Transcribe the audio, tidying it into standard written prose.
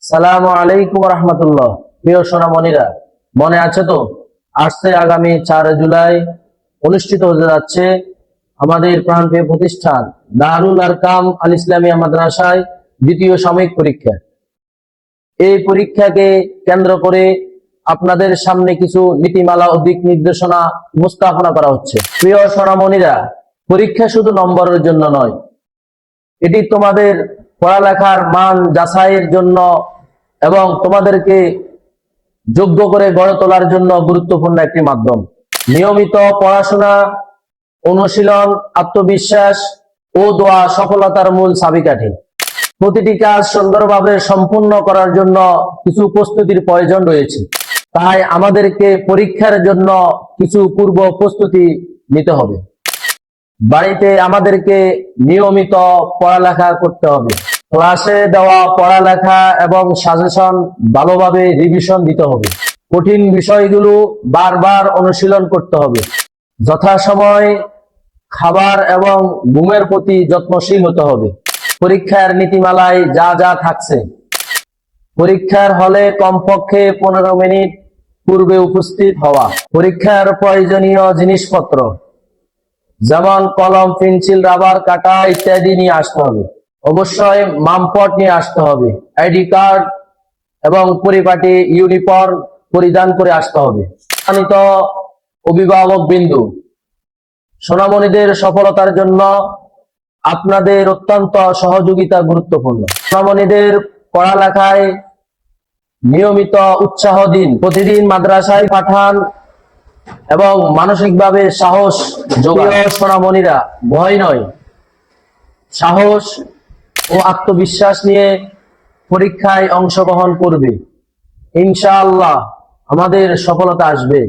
সালামু আলাইকুম রহমতুল্লাহ। প্রিয় সোনামণিরা, মনে আছে তো আসছে আগামী 4 জুলাই অনুষ্ঠিত হতে যাচ্ছে আমাদের প্রাণপ্রিয় প্রতিষ্ঠান দারুল আরকাম আল ইসলামিয়া মাদ্রাসায় দ্বিতীয় সাময়িক পরীক্ষা। এই পরীক্ষাকে কেন্দ্র করে আপনাদের সামনে কিছু নীতিমালা ও দিক নির্দেশনা উপস্থাপনা করা হচ্ছে। প্রিয় সোনামণিরা, পরীক্ষা শুধু নম্বরের জন্য নয়, এটি তোমাদের পড়ালেখার মান যাচাইয়ের জন্য এবং তোমাদেরকে যোগ্য করে গড়ে তোলার জন্য গুরুত্বপূর্ণ একটি মাধ্যম। নিয়মিত পড়াশোনা, অনুশীলন, আত্মবিশ্বাস ও দোয়া সফলতার মূল চাবিকাঠি। প্রতিটি কাজ সুন্দরভাবে সম্পূর্ণ করার জন্য কিছু প্রস্তুতির প্রয়োজন রয়েছে। তাই আমাদেরকে পরীক্ষার জন্য কিছু পূর্ব প্রস্তুতি নিতে হবে। বাড়িতে আমাদেরকে নিয়মিত পড়ালেখা করতে হবে। ক্লাসে দেওয়া পড়ালেখা এবং সাজেশন ভালোভাবে রিভিশন দিতে হবে। কঠিন বিষয়গুলো বারবার অনুশীলন করতে হবে। যথাসময়ে খাবার এবং ঘুমের প্রতি যত্নশীল হতে হবে। পরীক্ষার নীতিমালায় যা যা থাকছে: পরীক্ষার হলে কমপক্ষে 15 মিনিট পূর্বে উপস্থিত হওয়া। পরীক্ষার প্রয়োজনীয় জিনিসপত্র যেমন কলম, পেন্সিল, রাবার, কাঁটা ইত্যাদি নিয়ে আসতে হবে। অবশ্যই মামপট নিয়ে আসতে হবে। আইডি কার্ড এবং পরিপাটি ইউনিফর্ম পরিধান করে আসতে হবে। সম্মানিত অভিভাবক বিন্দু, সোনামণিদের সফলতার জন্য আপনাদের অত্যন্ত সহযোগিতা গুরুত্বপূর্ণ। সোনামণিদের পড়ালেখায় নিয়মিত উৎসাহ দিন। প্রতিদিন মাদ্রাসায় পাঠান এবং মানসিকভাবে সাহস যোগান। সোনামণিরা, ভয় নয়, সাহস ও আত্মবিশ্বাস নিয়ে পরীক্ষায় অংশগ্রহণ করবে। ইনশাআল্লাহ আমাদের সফলতা আসবে।